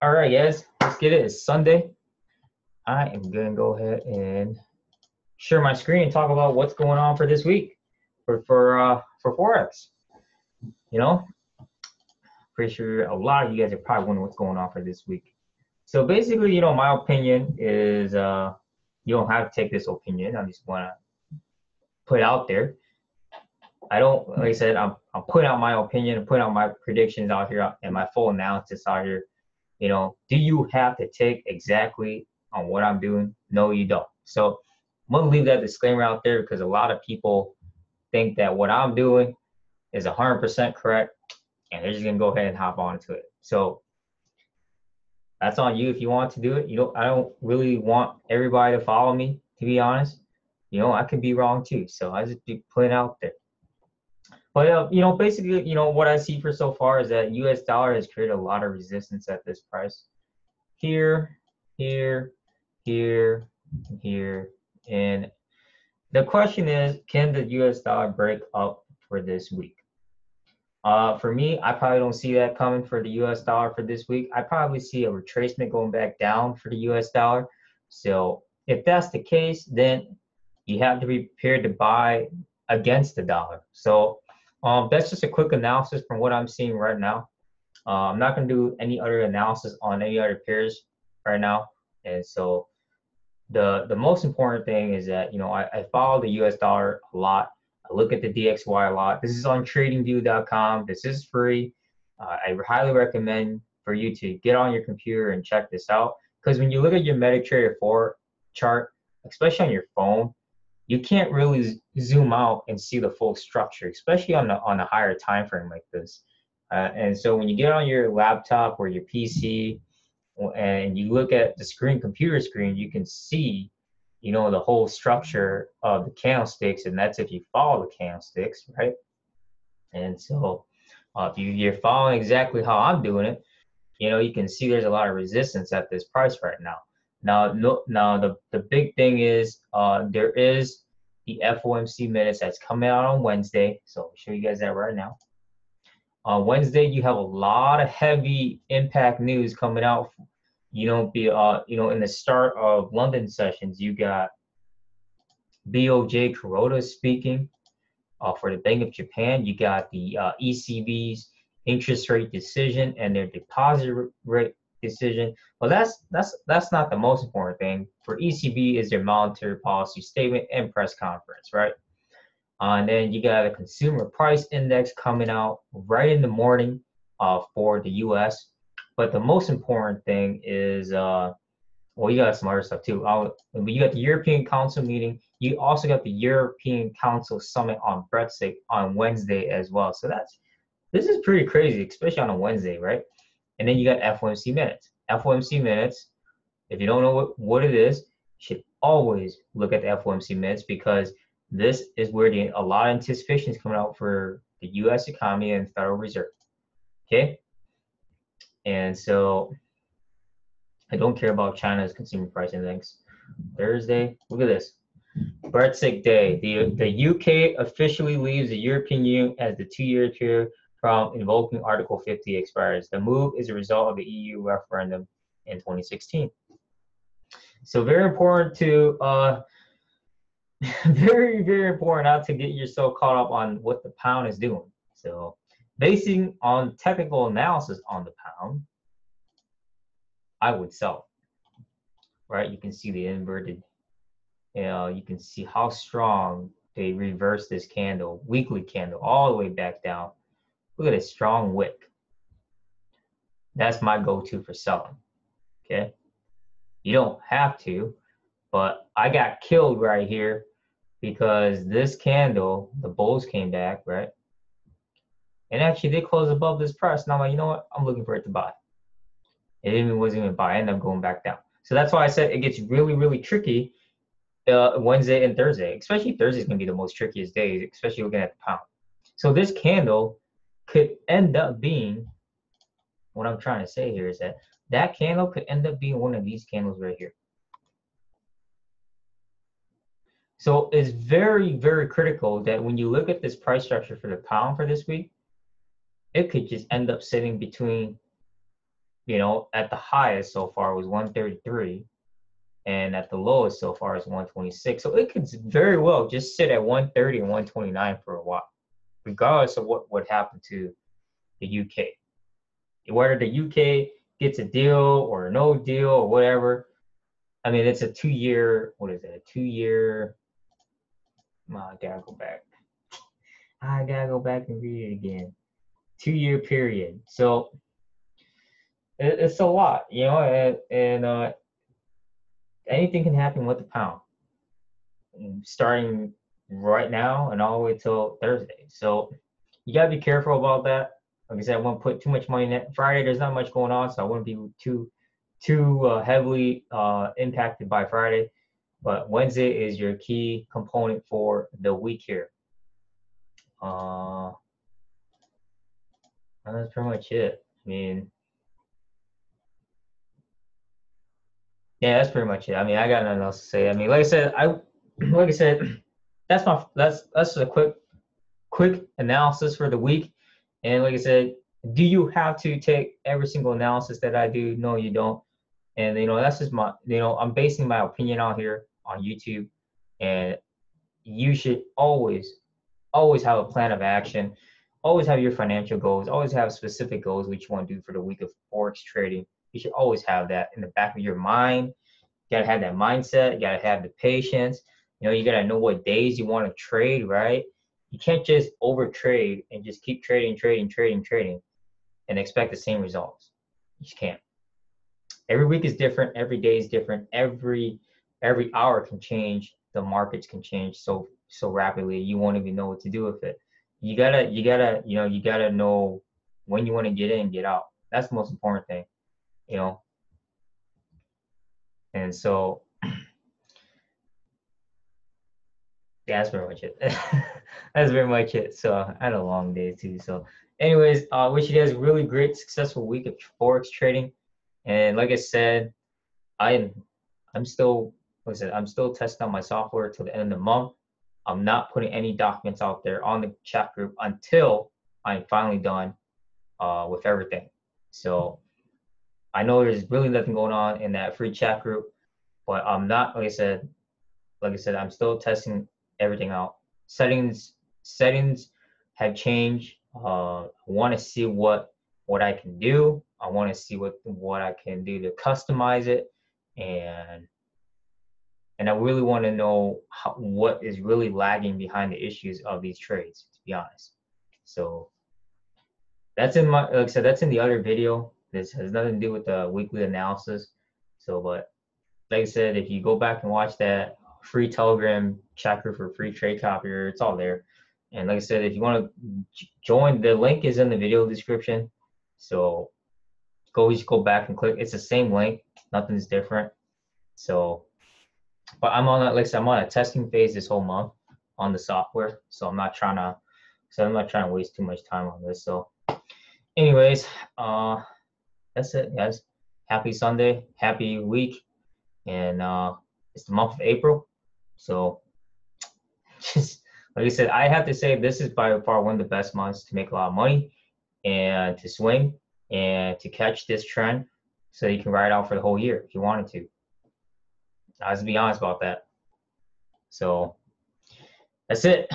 All right, guys, let's get it. It's Sunday. I am gonna go ahead and share my screen and talk about what's going on for this week for Forex. You know, pretty sure a lot of you guys are probably wondering what's going on for this week. So basically, my opinion is you don't have to take this opinion. I just want to put it out there. I don't, like I said, I'm putting out my opinion and putting out my predictions out here and my full analysis out here. Do you have to take exactly on what I'm doing? No, you don't. So I'm gonna leave that disclaimer out there because a lot of people think that what I'm doing is 100% correct, and they're just gonna go ahead and hop onto it. So that's on you if you want to do it. I don't really want everybody to follow me, to be honest. I could be wrong too. So I just be putting out there. But basically, what I see for so far is that U.S. dollar has created a lot of resistance at this price. Here, here, here, here, and the question is, can the U.S. dollar break up for this week? For me, I probably don't see that coming for the U.S. dollar for this week. I probably see a retracement going back down for the U.S. dollar. So if that's the case, then you have to be prepared to buy against the dollar. So that's just a quick analysis from what I'm seeing right now. I'm not going to do any other analysis on any other pairs right now. And so the most important thing is that, I follow the US dollar a lot. I look at the DXY a lot. This is on tradingview.com. This is free. I highly recommend for you to get on your computer and check this out. Because when you look at your MetaTrader 4 chart, especially on your phone, you can't really zoom out and see the full structure, especially on a higher time frame like this. And so when you get on your laptop or your PC and you look at the computer screen, you can see, the whole structure of the candlesticks, and that's if you follow the candlesticks, right? And so if you're following exactly how I'm doing it, you can see there's a lot of resistance at this price right now. Now, the big thing is there is the FOMC minutes that's coming out on Wednesday. So I'll show you guys that right now. On Wednesday, you have a lot of heavy impact news coming out. In the start of London sessions, you got BOJ Kuroda speaking for the Bank of Japan. You got the ECB's interest rate decision and their deposit rate decision. Well, that's not the most important thing. For ECB is their monetary policy statement and press conference, right? And then you got a consumer price index coming out right in the morning for the U.S. But the most important thing is, you got some other stuff too. You got the European Council meeting. You also got the European Council summit on Brexit on Wednesday as well. So this is pretty crazy, especially on a Wednesday, right? And then you got FOMC minutes. FOMC minutes, if you don't know what it is, you should always look at the FOMC minutes because this is where a lot of anticipation is coming out for the U.S. economy and Federal Reserve. Okay? And so I don't care about China's consumer price index. Thursday, look at this. Brexit Day. The UK officially leaves the European Union as the 2-year period from invoking Article 50 expires. The move is a result of the EU referendum in 2016. So very important to very, very important not to get yourself caught up on what the pound is doing. So basing on technical analysis on the pound, I would sell, right? You can see the inverted, you can see how strong they reverse this candle, weekly candle, all the way back down. Look at this strong wick. That's my go-to for selling, okay? You don't have to, but I got killed right here because this candle, the bulls came back, right? And actually they closed above this price. Now I'm like, you know what? I'm looking for it to buy. It wasn't even buy. I ended up going back down. So that's why I said it gets really, really tricky Wednesday and Thursday. Especially Thursday is going to be the most trickiest day, especially looking at the pound. So this candle could end up being, what I'm trying to say here is that candle could end up being one of these candles right here. So it's very, very critical that when you look at this price structure for the pound for this week, it could just end up sitting between at the highest so far was 133, and at the lowest so far is 126. So it could very well just sit at 130 and 129 for a while, regardless of what would happen to the UK. Whether the UK gets a deal or no deal or whatever, I mean, it's a 2-year, what is it, a 2-year, I gotta go back. I gotta go back and read it again. 2-year period. So it's a lot, and anything can happen with the pound, starting right now and all the way till Thursday. So you gotta be careful about that. Like I said, I won't put too much money in it. Friday, there's not much going on, so I wouldn't be too heavily impacted by Friday. But Wednesday is your key component for the week here. That's pretty much it. I mean, yeah, that's pretty much it. I mean, I got nothing else to say. I mean, like I said, that's a quick analysis for the week. And like I said, do you have to take every single analysis that I do? No, you don't. And that's just I'm basing my opinion out here on YouTube. And you should always have a plan of action. Always have your financial goals. Always have specific goals which you want to do for the week of Forex trading. You should always have that in the back of your mind. You gotta have that mindset. You gotta have the patience. You gotta know what days you want to trade, right? You can't just over trade and just keep trading and expect the same results. You just can't. Every week is different. Every day is different. Every hour can change. The markets can change so rapidly. You won't even know what to do with it. You gotta know when you want to get in and get out. That's the most important thing, And so, yeah, that's very much it. That's very much it. So I had a long day too. So, anyways, I wish you guys a really great, successful week of Forex trading. And like I said, I'm still testing out my software till the end of the month. I'm not putting any documents out there on the chat group until I'm finally done with everything. So I know there's really nothing going on in that free chat group, but I'm not, like I said, I'm still testing everything out. Settings have changed. I want to see what I can do. I want to see what I can do to customize it, and I really want to know what is really lagging behind the issues of these trades, to be honest. So that's in my, like I said, that's in the other video. This has nothing to do with the weekly analysis. So, but like I said, if you go back and watch that free Telegram chat group for free trade copier, it's all there. And like I said, if you want to join, the link is in the video description. So just go back and click. It's the same link. Nothing's different. So, but I'm on a testing phase this whole month on the software. So I'm not trying to waste too much time on this. So anyways, that's it, guys. Happy Sunday, happy week. And it's the month of April. So just like I said, I have to say this is by far one of the best months to make a lot of money and to swing and to catch this trend so you can ride out for the whole year if you wanted to. Let's be honest about that. So that's it.